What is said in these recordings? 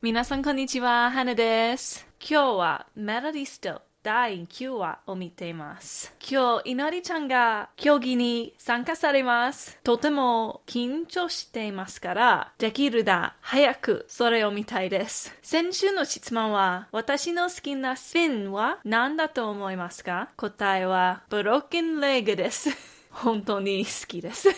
皆さんこんにちは、花です。今日はメダリスト第9話を見ています。今日、いのりちゃんが競技に参加されます。とても緊張していますから、できるだ早くそれを見たいです。先週の質問は、私の好きなスピンは何だと思いますか？答えは、ブローケンレッグです。本当に好きです。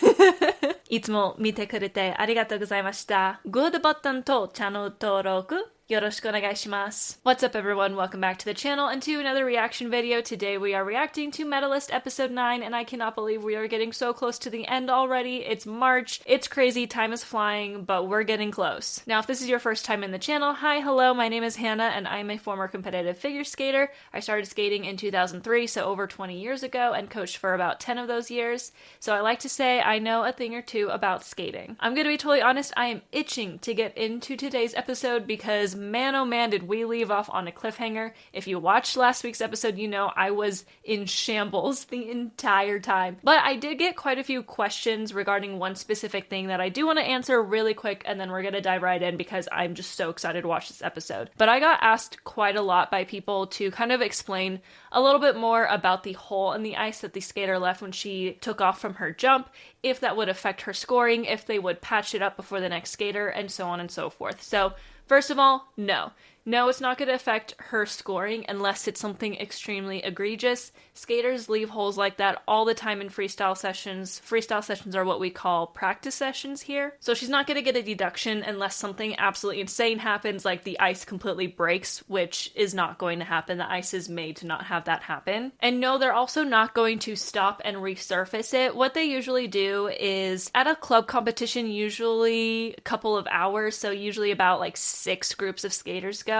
いつも見てくれてありがとうございました。グッドボタンとチャンネル登録よろしくお願いします。What's up everyone? Welcome back to the channel and to another reaction video. Today we are reacting to Medalist episode 9 and I cannot believe we are getting so close to the end already. It's March. It's crazy. Time is flying, but we're getting close. Now if this is your first time in the channel, hi, hello, my name is Hannah and I'm a former competitive figure skater. I started skating in 2003, so over 20 years ago, and coached for about 10 of those years. So I like to say I know a thing or two about skating. I'm gonna be totally honest, I am itching to get into today's episode because man oh man did we leave off on a cliffhanger. If you watched last week's episode, you know I was in shambles the entire time. But I did get quite a few questions regarding one specific thing that I do want to answer really quick, and then we're gonna dive right in because I'm just so excited to watch this episode. But I got asked quite a lot by people to kind of explain a little bit more about the hole in the ice that the skater left when she took off from her jump, if that would affect her scoring, if they would patch it up before the next skater, and so on and so forth. So first of all, no. No, it's not going to affect her scoring unless it's something extremely egregious. Skaters leave holes like that all the time in freestyle sessions. Freestyle sessions are what we call practice sessions here. So she's not going to get a deduction unless something absolutely insane happens, like the ice completely breaks, which is not going to happen. The ice is made to not have that happen. And no, they're also not going to stop and resurface it. What they usually do is, at a club competition, usually a couple of hours, so usually about like 6 groups of skaters go,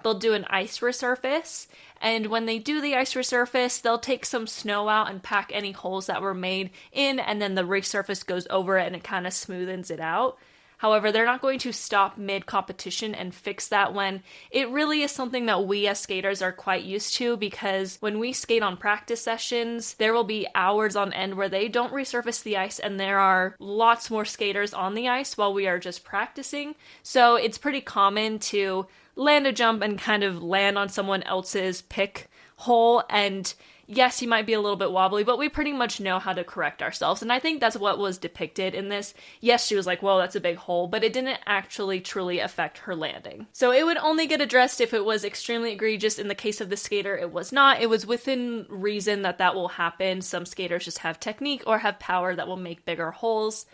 they'll do an ice resurface, and when they do the ice resurface, they'll take some snow out and pack any holes that were made in, and then the resurface goes over it and it kind of smoothens it out. However, they're not going to stop mid-competition and fix that when it really is something that we as skaters are quite used to, because when we skate on practice sessions, there will be hours on end where they don't resurface the ice and there are lots more skaters on the ice while we are just practicing. So it's pretty common to land a jump and kind of land on someone else's pick hole, and yes, you might be a little bit wobbly, but we pretty much know how to correct ourselves, and I think that's what was depicted in this. Yes, she was like, whoa, that's a big hole, but it didn't actually truly affect her landing. So it would only get addressed if it was extremely egregious. In the case of the skater, it was not. It was within reason that that will happen. Some skaters just have technique or have power that will make bigger holes,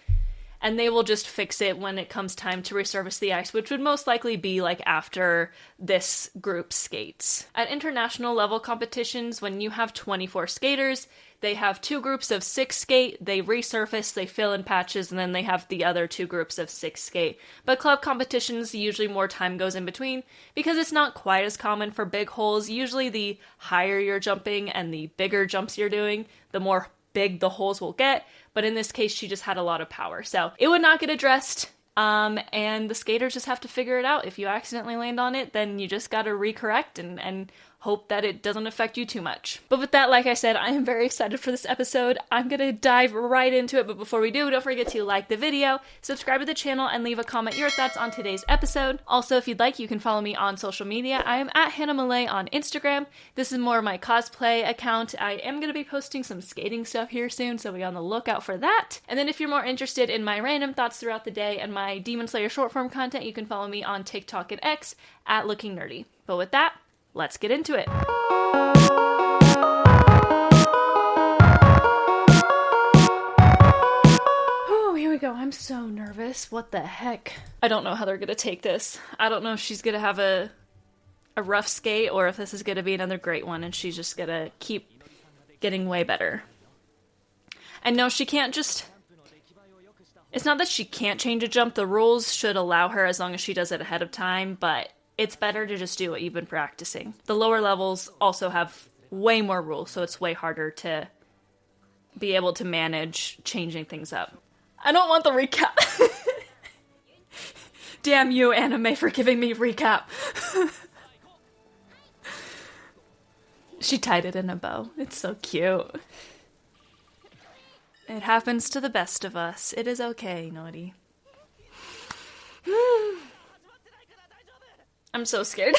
and they will just fix it when it comes time to resurface the ice, which would most likely be like after this group skates. At international level competitions, when you have 24 skaters, they have 2 groups of 6 skate, they resurface, they fill in patches, and then they have the other 2 groups of 6 skate. But club competitions, usually more time goes in between because it's not quite as common for big holes. Usually the higher you're jumping and the bigger jumps you're doing, the more big the holes will get, but in this case she just had a lot of power, so it would not get addressed, and the skaters just have to figure it out. If you accidentally land on it, then you just gotta recorrect and hope that it doesn't affect you too much. But with that, like I said, I am very excited for this episode. I'm gonna dive right into it, but before we do, don't forget to like the video, subscribe to the channel, and leave a comment your thoughts on today's episode. Also, if you'd like, you can follow me on social media. I am at Hannah Malay on Instagram. This is more of my cosplay account. I am gonna be posting some skating stuff here soon, so be on the lookout for that. And then if you're more interested in my random thoughts throughout the day and my Demon Slayer short form content, you can follow me on TikTok and X at lookingnerdy. But with that, let's get into it. Oh, here we go. I'm so nervous. What the heck? I don't know how they're gonna take this. I don't know if she's gonna have a rough skate or if this is gonna be another great one and she's just gonna keep getting way better. And no, she can't just... It's not that she can't change a jump. The rules should allow her as long as she does it ahead of time, but it's better to just do what you've been practicing. The lower levels also have way more rules, so it's way harder to be able to manage changing things up. I don't want the recap. Damn you, anime, for giving me recap. She tied it in a bow. It's so cute. It happens to the best of us. It is okay, Inori. I'm so scared.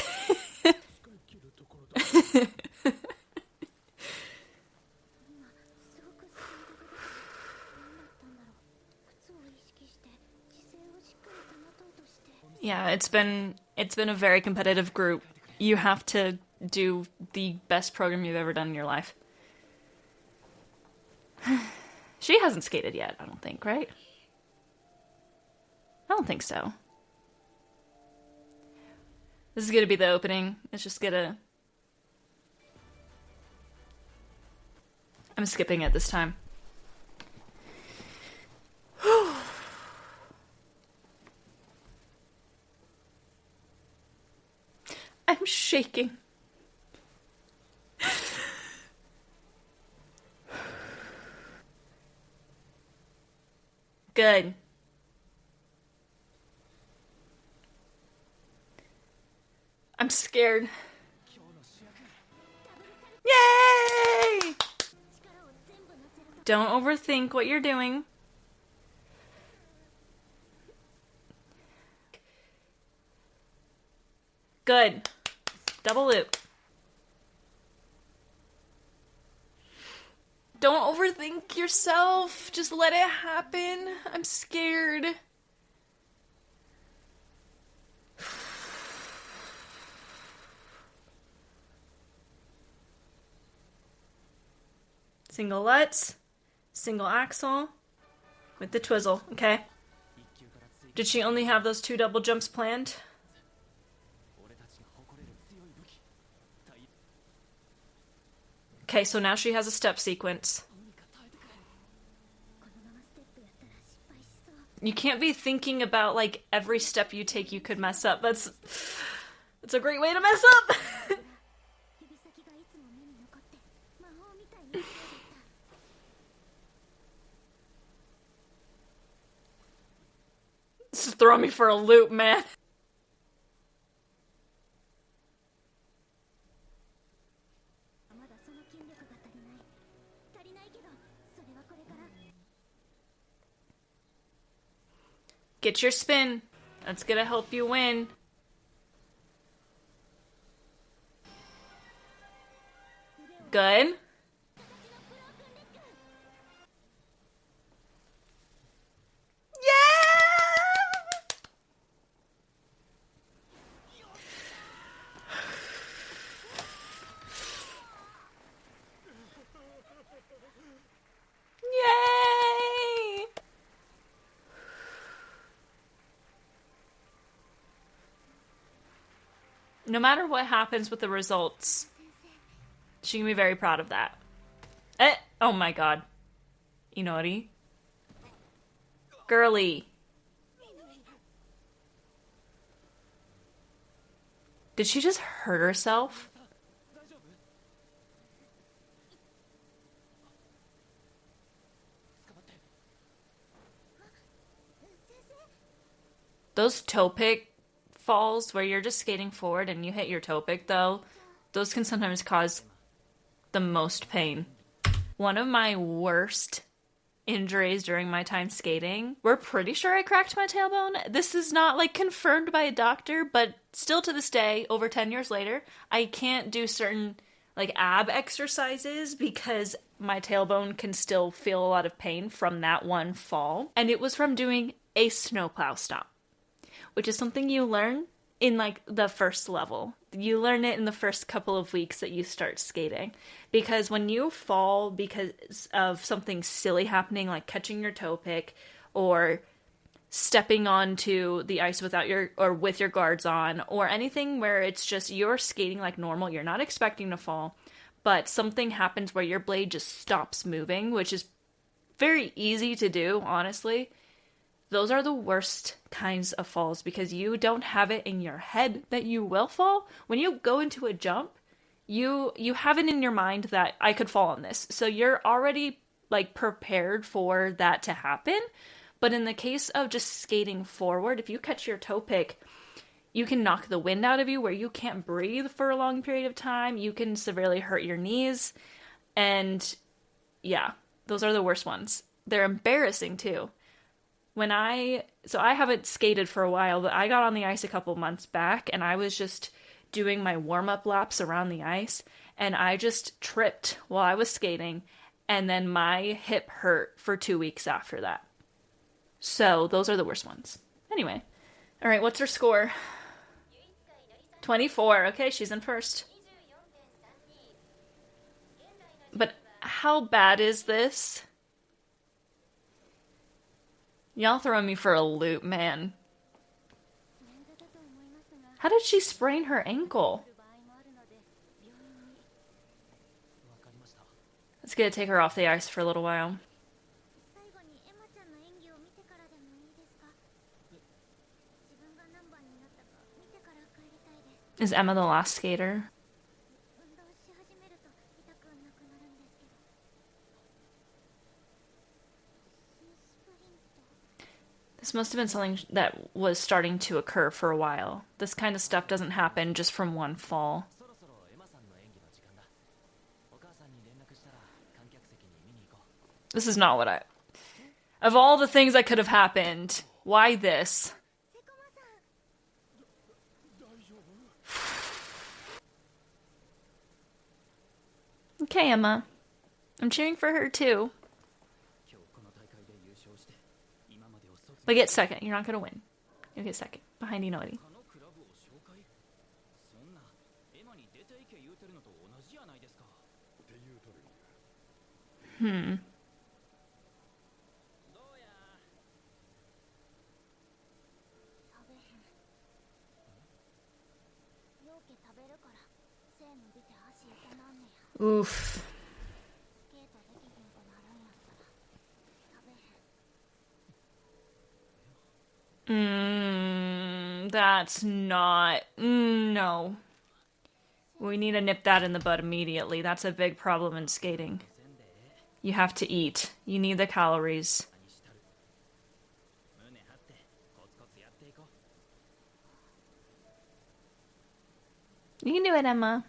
Yeah, it's been a very competitive group. You have to do the best program you've ever done in your life. She hasn't skated yet, I don't think, right? I don't think so. This is gonna be the opening. It's just gonna... I'm skipping it this time. I'm shaking. Good. I'm scared. Yay! Don't overthink what you're doing. Good. Double loop. Don't overthink yourself. Just let it happen. I'm scared. Single Lutz, single axle, with the twizzle, okay? Did she only have those 2 double jumps planned? Okay, so now she has a step sequence. You can't be thinking about, like, every step you take you could mess up. That's a great way to mess up! This is throwing me for a loop, man. Get your spin. That's gonna help you win. Good. Yay! No matter what happens with the results, she can be very proud of that. Oh my god. Inori. Girly. Did she just hurt herself? Those toe pick falls where you're just skating forward and you hit your toe pick, though, those can sometimes cause the most pain. One of my worst injuries during my time skating, we're pretty sure I cracked my tailbone. This is not, like, confirmed by a doctor, but still to this day, over 10 years later, I can't do certain, like, ab exercises because my tailbone can still feel a lot of pain from that one fall. And it was from doing a snowplow stomp, which is something you learn in, like, the first level. You learn it in the first couple of weeks that you start skating. Because when you fall because of something silly happening, like catching your toe pick or stepping onto the ice with your guards on, or anything where it's just you're skating like normal, you're not expecting to fall, but something happens where your blade just stops moving, which is very easy to do, honestly. Those are the worst kinds of falls because you don't have it in your head that you will fall. When you go into a jump, you have it in your mind that I could fall on this. So you're already, like, prepared for that to happen. But in the case of just skating forward, if you catch your toe pick, you can knock the wind out of you where you can't breathe for a long period of time. You can severely hurt your knees. And yeah, those are the worst ones. They're embarrassing too. I haven't skated for a while, but I got on the ice a couple months back and I was just doing my warm-up laps around the ice and I just tripped while I was skating and then my hip hurt for 2 weeks after that. So those are the worst ones. Anyway. All right, what's her score? 24. Okay, she's in first. But how bad is this? Y'all throwing me for a loop, man. How did she sprain her ankle? Let's get to take her off the ice for a little while. Is Emma the last skater? This must have been something that was starting to occur for a while. This kind of stuff doesn't happen just from one fall. This is not what I... Of all the things that could have happened, why this? Okay, Emma. I'm cheering for her too. But get second. You're not going to win. You'll get second. Behind Inori. Oof. That's not... no. We need to nip that in the bud immediately. That's a big problem in skating. You have to eat. You need the calories. You can do it, Emma.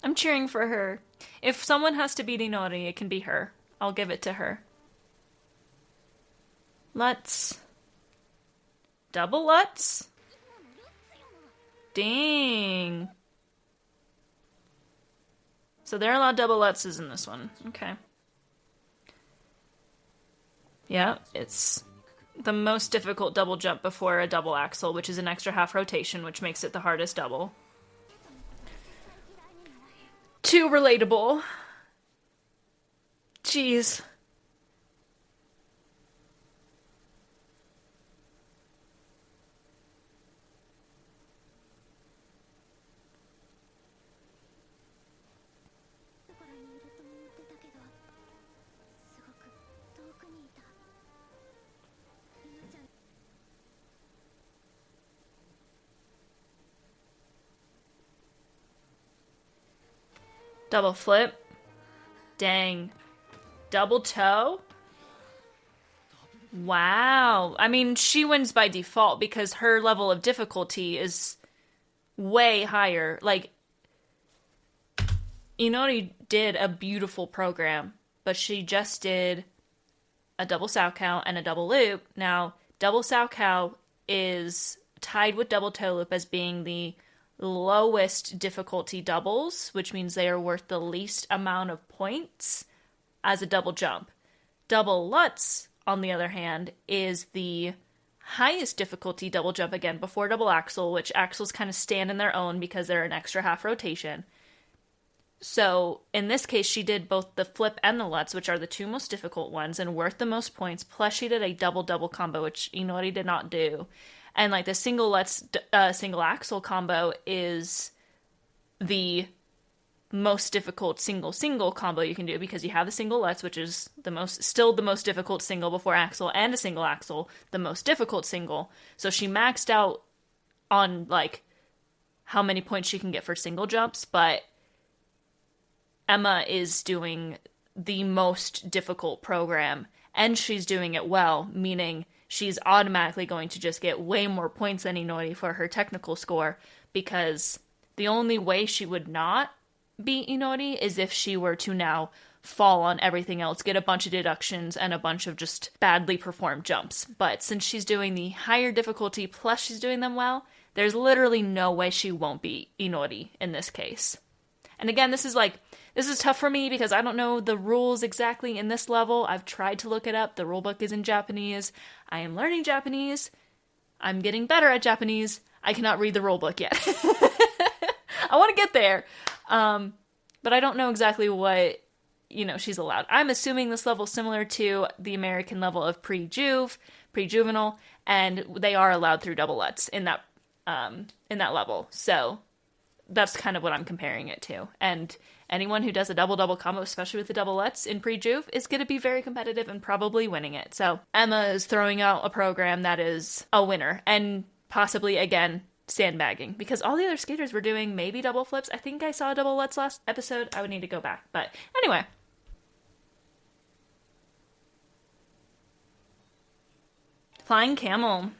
I'm cheering for her. If someone has to beat Inori, it can be her. I'll give it to her. Let's... Double Lutz? Dang. So there are a lot of double Lutzes in this one. Okay. Yeah, it's the most difficult double jump before a double axel, which is an extra half rotation, which makes it the hardest double. Too relatable. Jeez. Double flip. Dang. Double toe? Wow. I mean, she wins by default because her level of difficulty is way higher. Like, Inori did a beautiful program, but she just did a double Salchow and a double loop. Now, double Salchow is tied with double toe loop as being the lowest difficulty doubles, which means they are worth the least amount of points as a double jump. Double Lutz, on the other hand, is the highest difficulty double jump, again, before double axel, which axels kind of stand in their own because they're an extra half rotation. So, in this case, she did both the flip and the Lutz, which are the two most difficult ones, and worth the most points, plus she did a double-double combo, which Inori did not do. And, like, the single Lutz, single axel combo is the most difficult single combo you can do because you have the single Lutz, which is still the most difficult single before axel, and a single axel, the most difficult single. So she maxed out on, like, how many points she can get for single jumps, but Emma is doing the most difficult program, and she's doing it well, meaning she's automatically going to just get way more points than Inori for her technical score, because the only way she would not beat Inori is if she were to now fall on everything else, get a bunch of deductions and a bunch of just badly performed jumps. But since she's doing the higher difficulty plus she's doing them well, there's literally no way she won't beat Inori in this case. And again, this is tough for me because I don't know the rules exactly in this level. I've tried to look it up. The rulebook is in Japanese. I am learning Japanese. I'm getting better at Japanese. I cannot read the rulebook yet. I want to get there. But I don't know exactly what, she's allowed. I'm assuming this level is similar to the American level of pre-juvenile, and they are allowed through double Lutz in that level. So that's kind of what I'm comparing it to. And anyone who does a double-double combo, especially with the double Lutz in pre-juve, is going to be very competitive and probably winning it. So Emma is throwing out a program that is a winner, and possibly, again, sandbagging, because all the other skaters were doing maybe double flips. I think I saw a double Lutz last episode. I would need to go back. But anyway. Flying camel.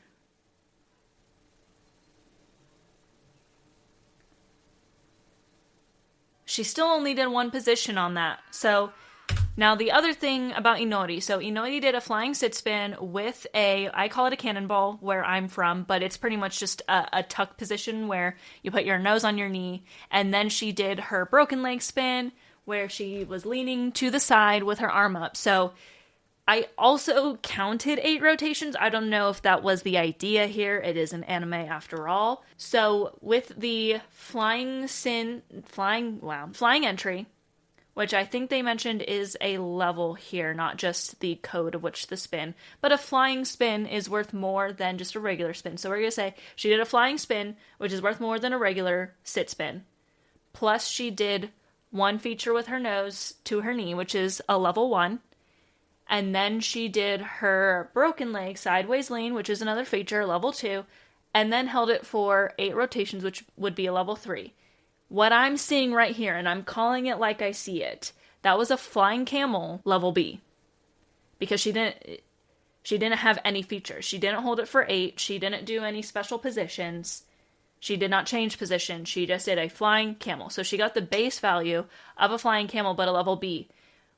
She still only did one position on that. So now the other thing about Inori. So Inori did a flying sit spin with I call it a cannonball where I'm from, but it's pretty much just a tuck position where you put your nose on your knee. And then she did her broken leg spin where she was leaning to the side with her arm up. So I also counted 8 rotations. I don't know if that was the idea here. It is an anime after all. So with the flying entry, which I think they mentioned is a level here, not just the code of which the spin, but a flying spin is worth more than just a regular spin. So we're going to say she did a flying spin, which is worth more than a regular sit spin. Plus she did one feature with her nose to her knee, which is a level 1. And then she did her broken leg sideways lean, which is another feature, level 2, and then held it for 8 rotations, which would be a level 3. What I'm seeing right here, and I'm calling it like I see it, that was a flying camel level B. Because she didn't have any features. She didn't hold it for 8. She didn't do any special positions. She did not change position. She just did a flying camel. So she got the base value of a flying camel, but a level B,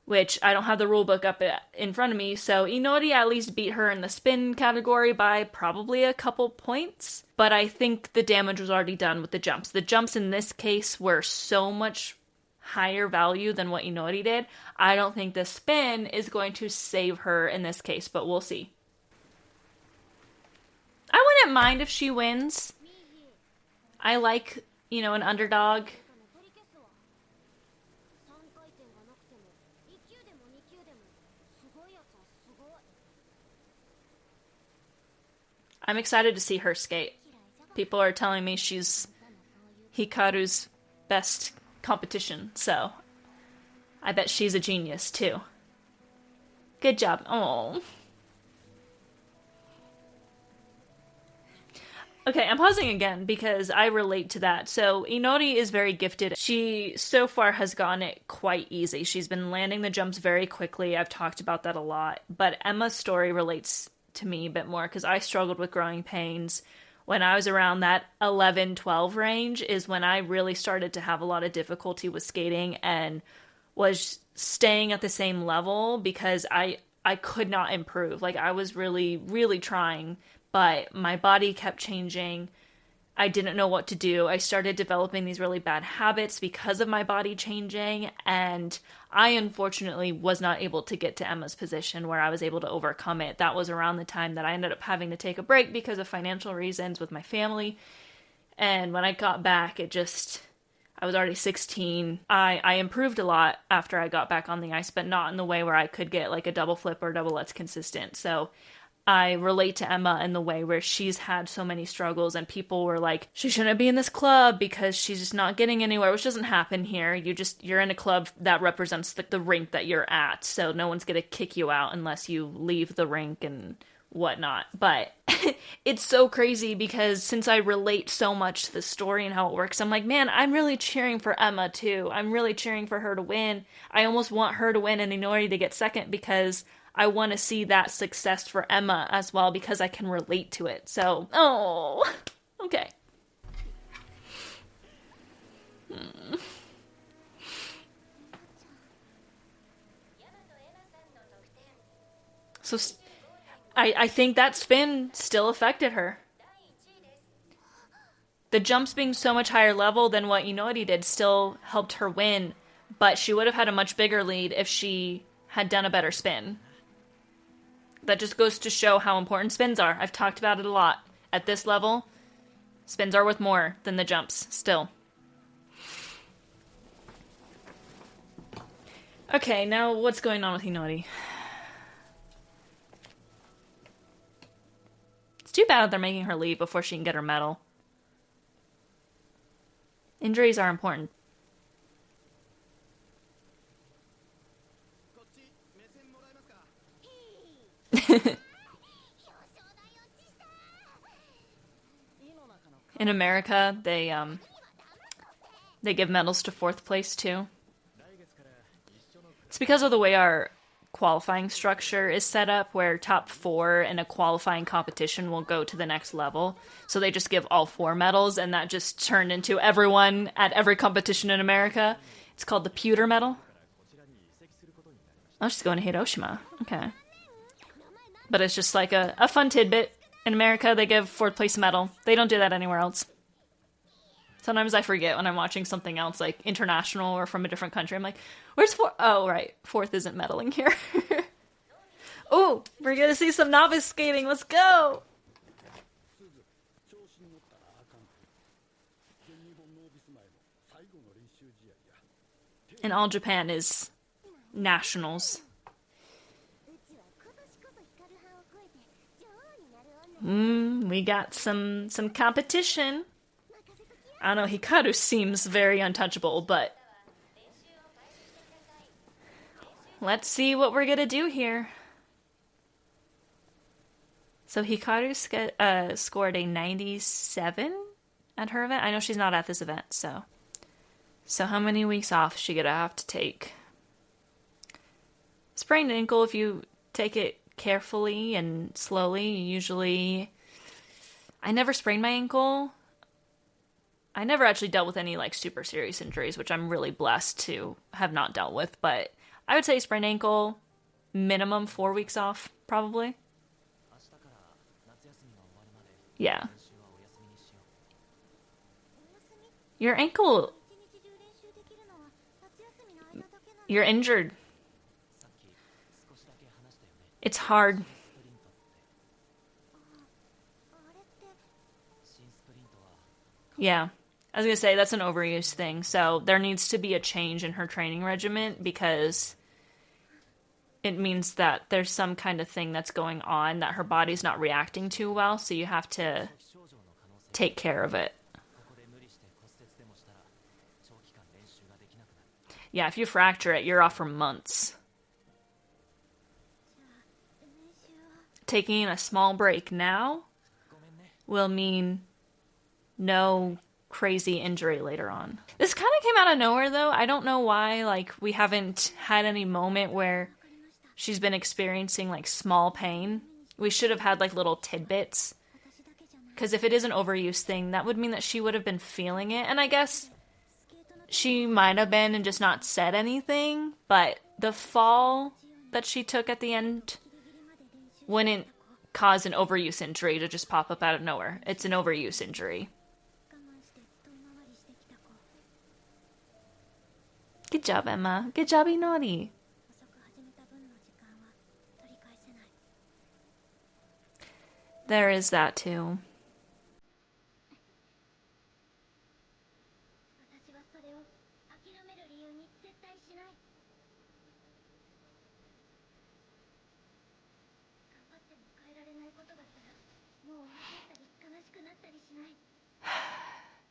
which I don't have the rulebook up in front of me, so Inori at least beat her in the spin category by probably a couple points, but I think the damage was already done with the jumps. The jumps in this case were so much higher value than what Inori did. I don't think the spin is going to save her in this case, but we'll see. I wouldn't mind if she wins. I like, an underdog. I'm excited to see her skate. People are telling me she's Hikaru's best competition, so I bet she's a genius too. Good job. Oh. Okay, I'm pausing again because I relate to that. So Inori is very gifted. She so far has gotten it quite easy. She's been landing the jumps very quickly. I've talked about that a lot. But Emma's story relates to me a bit more because I struggled with growing pains when I was around that 11, 12 range is when I really started to have a lot of difficulty with skating and was staying at the same level because I could not improve. Like I was really, really trying, but my body kept changing. I didn't know what to do. I started developing these really bad habits because of my body changing, and I unfortunately was not able to get to Emma's position where I was able to overcome it. That was around the time that I ended up having to take a break because of financial reasons with my family, and when I got back, I was already 16. I improved a lot after I got back on the ice, but not in the way where I could get like a double flip or double Lutz consistent, so I relate to Emma in the way where she's had so many struggles and people were like, she shouldn't be in this club because she's just not getting anywhere, which doesn't happen here. You're in a club that represents the rink that you're at, so no one's going to kick you out unless you leave the rink and whatnot. But it's so crazy because since I relate so much to the story and how it works, I'm like, man, I'm really cheering for Emma too. I'm really cheering for her to win. I almost want her to win and Inori to get second because I want to see that success for Emma as well because I can relate to it. So, okay. So I think that spin still affected her. The jumps being so much higher level than what Inori did still helped her win, but she would have had a much bigger lead if she had done a better spin. That just goes to show how important spins are. I've talked about it a lot. At this level, spins are worth more than the jumps, still. Okay, now what's going on with Inori? It's too bad that they're making her leave before she can get her medal. Injuries are important. In America, they give medals to fourth place too. It's because of the way our qualifying structure is set up, where top 4 in a qualifying competition will go to the next level. So they just give all 4 medals, and that just turned into everyone at every competition in America. It's called the pewter medal. Oh, she's going to Hiroshima. Okay. But it's just like a fun tidbit. In America, they give 4th place medal. They don't do that anywhere else. Sometimes I forget when I'm watching something else, like international or from a different country. I'm like, where's 4th? Oh, right. 4th isn't medaling here. Oh, we're going to see some novice skating. Let's go. And all Japan is nationals. We got some competition. I don't know, Hikaru seems very untouchable, but let's see what we're gonna do here. So Hikaru scored a 97 at her event. I know she's not at this event, so how many weeks off is she gonna have to take? Sprained ankle, if you take it carefully and slowly, usually... I never sprained my ankle. I never actually dealt with any like super serious injuries, which I'm really blessed to have not dealt with, but I would say sprained ankle, minimum 4 weeks off, probably. Yeah. Your ankle... You're injured. It's hard. Yeah. I was going to say, that's an overuse thing. So there needs to be a change in her training regimen, because it means that there's some kind of thing that's going on that her body's not reacting too well. So you have to take care of it. Yeah, if you fracture it, you're off for months. Taking a small break now will mean no crazy injury later on. This kind of came out of nowhere, though. I don't know why, like, we haven't had any moment where she's been experiencing, like, small pain. We should have had, like, little tidbits. Because if it is an overuse thing, that would mean that she would have been feeling it. And I guess she might have been and just not said anything. But the fall that she took at the end wouldn't cause an overuse injury to just pop up out of nowhere. It's an overuse injury. Good job, Emma. Good job, Inori. There is that, too.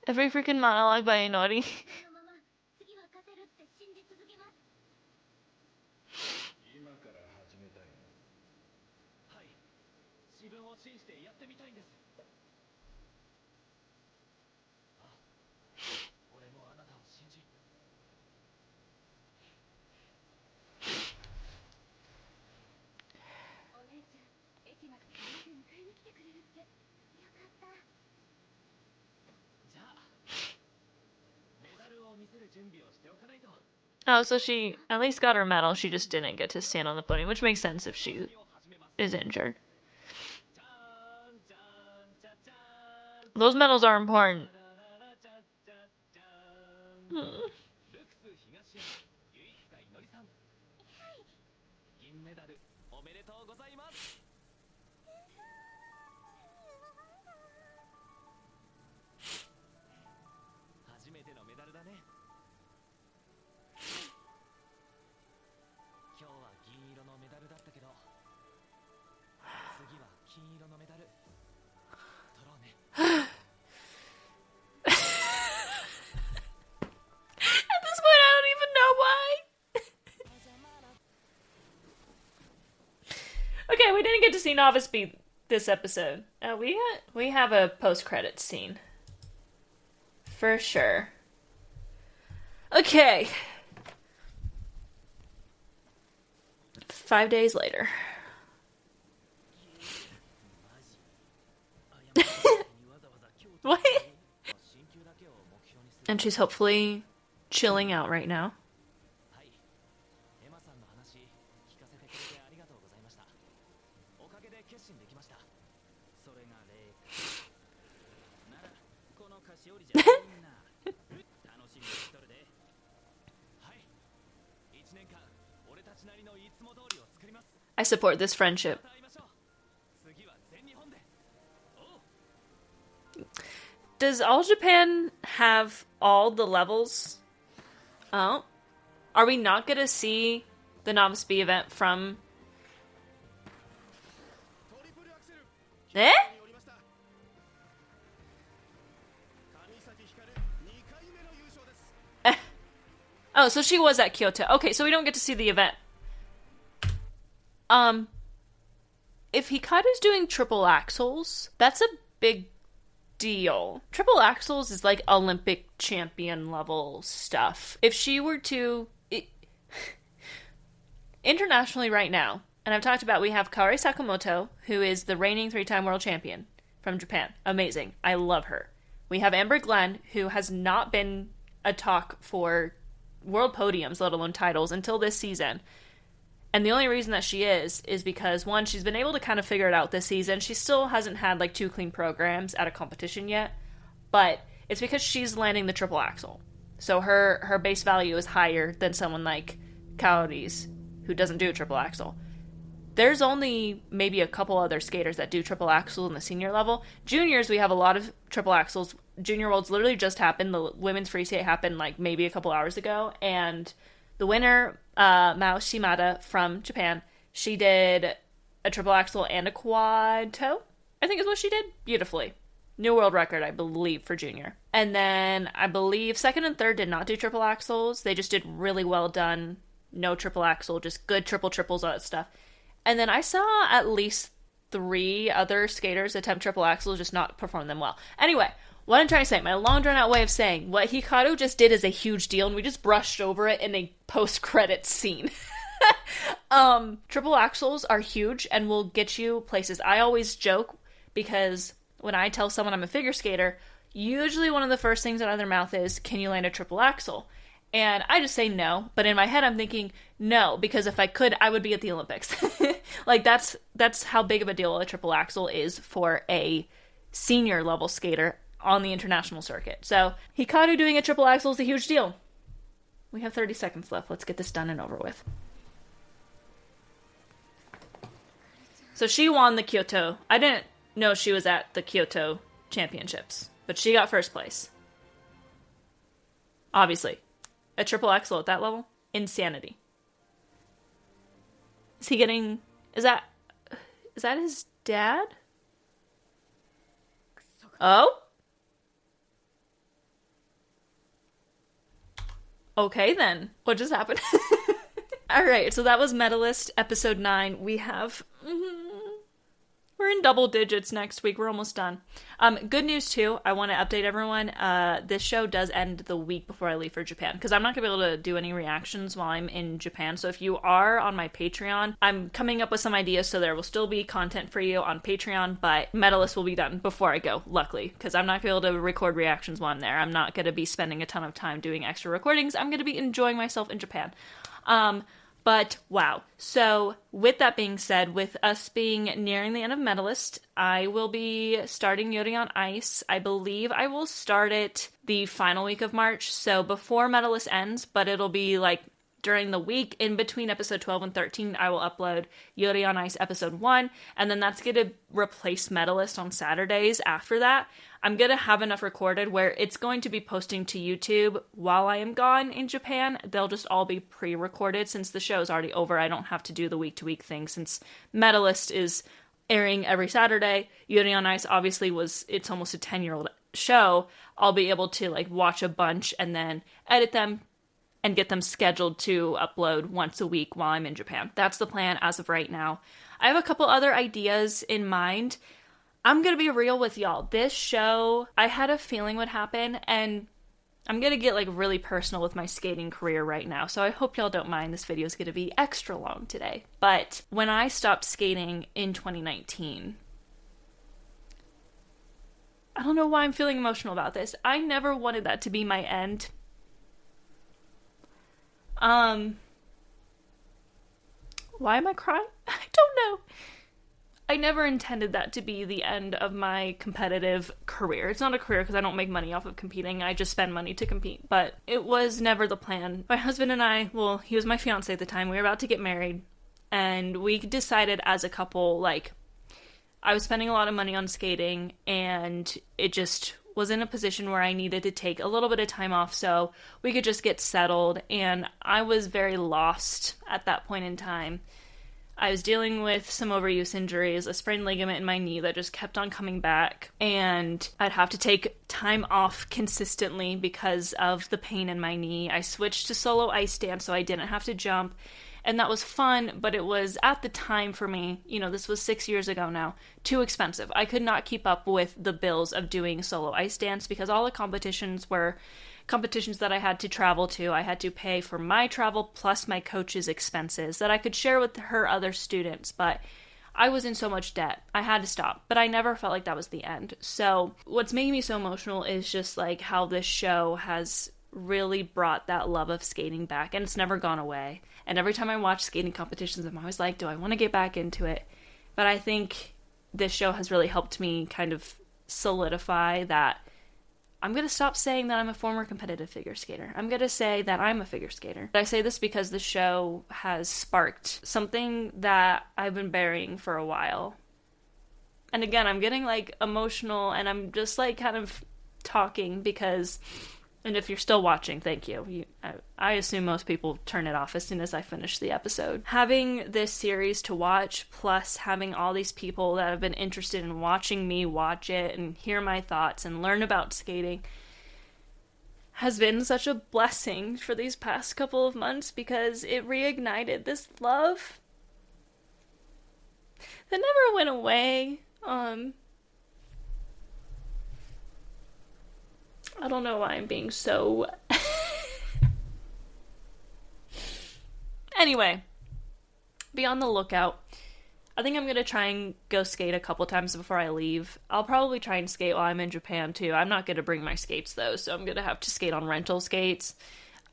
Every freaking monologue by Inori. Oh, so she at least got her medal. She just didn't get to stand on the podium, which makes sense if she is injured. Those medals are important. Okay, we didn't get to see Novice beat this episode. We have a post-credits scene. For sure. Okay. 5 days later. What? And she's hopefully chilling out right now. I support this friendship. Does All Japan have all the levels? Oh. Are we not going to see the Novice B event from... Eh? Oh, so she was at Kyoto. Okay, so we don't get to see the event. If Hikaru's doing triple axels, that's a big deal. Triple axels is like Olympic champion level stuff. If she were to... internationally right now, and I've talked about, we have Kaori Sakamoto, who is the reigning 3-time world champion from Japan. Amazing. I love her. We have Amber Glenn, who has not been a talk for world podiums, let alone titles, until this season. And the only reason that she is because, one, she's been able to kind of figure it out this season. She still hasn't had, like, 2 clean programs at a competition yet. But it's because she's landing the triple axel. So her base value is higher than someone like Kaori's, who doesn't do a triple axel. There's only maybe a couple other skaters that do triple axel in the senior level. Juniors, we have a lot of triple axels. Junior Worlds literally just happened. The women's free skate happened, like, maybe a couple hours ago. And the winner, Mao Shimada from Japan, she did a triple axel and a quad toe, I think is what she did. Beautifully. New world record, I believe, for junior. And then I believe second and third did not do triple axels. They just did really well done. No triple axel, just good triples, all that stuff. And then I saw at least 3 other skaters attempt triple axels, just not perform them well. Anyway, what I'm trying to say, my long drawn out way of saying, what Hikaru just did is a huge deal, and we just brushed over it in a post-credits scene. Triple axels are huge and will get you places. I always joke, because when I tell someone I'm a figure skater, usually one of the first things out of their mouth is, can you land a triple axel? And I just say no, but in my head I'm thinking, no, because if I could, I would be at the Olympics. Like, that's how big of a deal a triple axel is for a senior level skater on the international circuit. So, Hikaru doing a triple axel is a huge deal. We have 30 seconds left. Let's get this done and over with. So she won the Kyoto. I didn't know she was at the Kyoto Championships, but she got first place. Obviously. A triple axel at that level? Insanity. Is he getting... Is that his dad? Oh? Okay, then. What just happened? Alright, so that was Medalist, episode 9. We have... We're in double digits next week. We're almost done. Good news, too. I want to update everyone. This show does end the week before I leave for Japan, because I'm not going to be able to do any reactions while I'm in Japan. So if you are on my Patreon, I'm coming up with some ideas, so there will still be content for you on Patreon, but Medalist will be done before I go, luckily, because I'm not going to be able to record reactions while I'm there. I'm not going to be spending a ton of time doing extra recordings. I'm going to be enjoying myself in Japan. But wow. So with that being said, with us being nearing the end of Medalist, I will be starting Yuri on Ice. I believe I will start it the final week of March, so before Medalist ends, but it'll be like during the week in between episode 12 and 13, I will upload Yuri on Ice episode 1, and then that's going to replace Medalist on Saturdays after that. I'm going to have enough recorded where it's going to be posting to YouTube while I am gone in Japan. They'll just all be pre-recorded since the show is already over. I don't have to do the week-to-week thing since Medalist is airing every Saturday. Yuri on Ice obviously it's almost a 10-year-old show. I'll be able to like watch a bunch and then edit them and get them scheduled to upload once a week while I'm in Japan. That's the plan as of right now. I have a couple other ideas in mind. I'm going to be real with y'all. This show, I had a feeling would happen, and I'm going to get like really personal with my skating career right now, so I hope y'all don't mind. This video is going to be extra long today. But when I stopped skating in 2019, I don't know why I'm feeling emotional about this. I never wanted that to be my end. Why am I crying? I don't know. I never intended that to be the end of my competitive career. It's not a career because I don't make money off of competing. I just spend money to compete. But it was never the plan. My husband and I, well, he was my fiance at the time. We were about to get married. And we decided as a couple, like, I was spending a lot of money on skating. And it just was in a position where I needed to take a little bit of time off so we could just get settled. And I was very lost at that point in time. I was dealing with some overuse injuries, a sprained ligament in my knee that just kept on coming back, and I'd have to take time off consistently because of the pain in my knee. I switched to solo ice dance so I didn't have to jump, and that was fun, but it was, at the time for me, this was 6 years ago now, too expensive. I could not keep up with the bills of doing solo ice dance because all the competitions were competitions that I had to travel to. I had to pay for my travel plus my coach's expenses that I could share with her other students, but I was in so much debt. I had to stop, but I never felt like that was the end. So what's making me so emotional is just like how this show has really brought that love of skating back, and it's never gone away. And every time I watch skating competitions, I'm always like, do I want to get back into it? But I think this show has really helped me kind of solidify that I'm going to stop saying that I'm a former competitive figure skater. I'm going to say that I'm a figure skater. I say this because the show has sparked something that I've been burying for a while. And again, I'm getting like emotional and I'm just like kind of talking because, and if you're still watching, thank you. I assume most people turn it off as soon as I finish the episode. Having this series to watch, plus having all these people that have been interested in watching me watch it and hear my thoughts and learn about skating, has been such a blessing for these past couple of months because it reignited this love that never went away. I don't know why I'm being so... Anyway, be on the lookout. I think I'm going to try and go skate a couple times before I leave. I'll probably try and skate while I'm in Japan, too. I'm not going to bring my skates, though, so I'm going to have to skate on rental skates.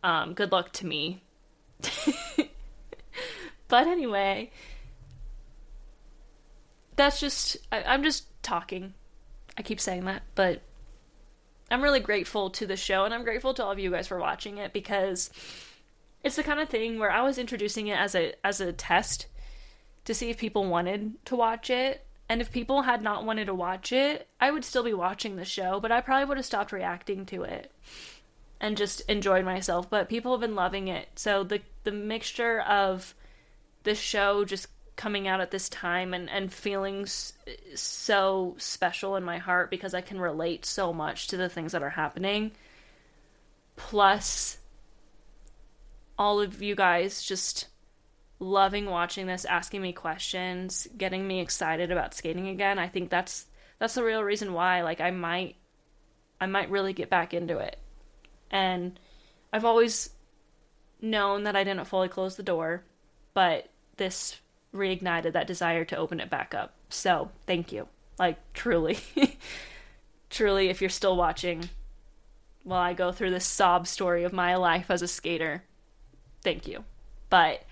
Good luck to me. But anyway, that's just... I'm just talking. I keep saying that, but I'm really grateful to the show, and I'm grateful to all of you guys for watching it, because it's the kind of thing where I was introducing it as a test to see if people wanted to watch it, and if people had not wanted to watch it, I would still be watching the show, but I probably would have stopped reacting to it and just enjoyed myself. But people have been loving it, so the mixture of this show just coming out at this time and feeling so special in my heart because I can relate so much to the things that are happening, plus all of you guys just loving watching this, asking me questions, getting me excited about skating again. I think that's the real reason why, like, I might really get back into it. And I've always known that I didn't fully close the door, but this reignited that desire to open it back up. So, thank you. Like, truly. Truly, if you're still watching while I go through this sob story of my life as a skater, thank you. But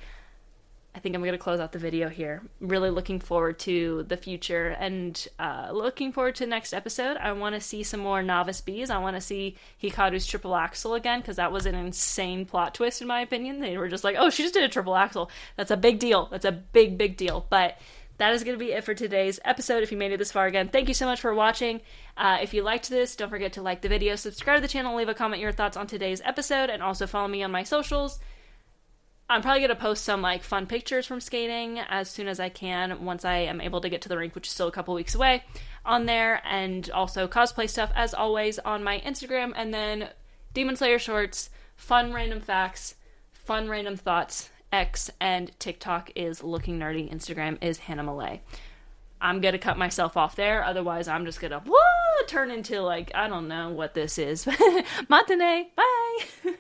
I think I'm going to close out the video here. Really looking forward to the future and looking forward to the next episode. I want to see some more Novice Bs. I want to see Hikaru's triple axel again, because that was an insane plot twist in my opinion. They were just like, oh, she just did a triple axel. That's a big deal. That's a big, big deal. But that is going to be it for today's episode. If you made it this far, again, thank you so much for watching. If you liked this, don't forget to like the video, subscribe to the channel, leave a comment your thoughts on today's episode, and also follow me on my socials. I'm probably going to post some like fun pictures from skating as soon as I can once I am able to get to the rink, which is still a couple weeks away, on there, and also cosplay stuff as always on my Instagram, and then Demon Slayer shorts, fun random facts, fun random thoughts. X and TikTok is Looking Nerdy. Instagram is Hannah Malay. I'm going to cut myself off there. Otherwise, I'm just going to turn into like, I don't know what this is. Matane. Bye.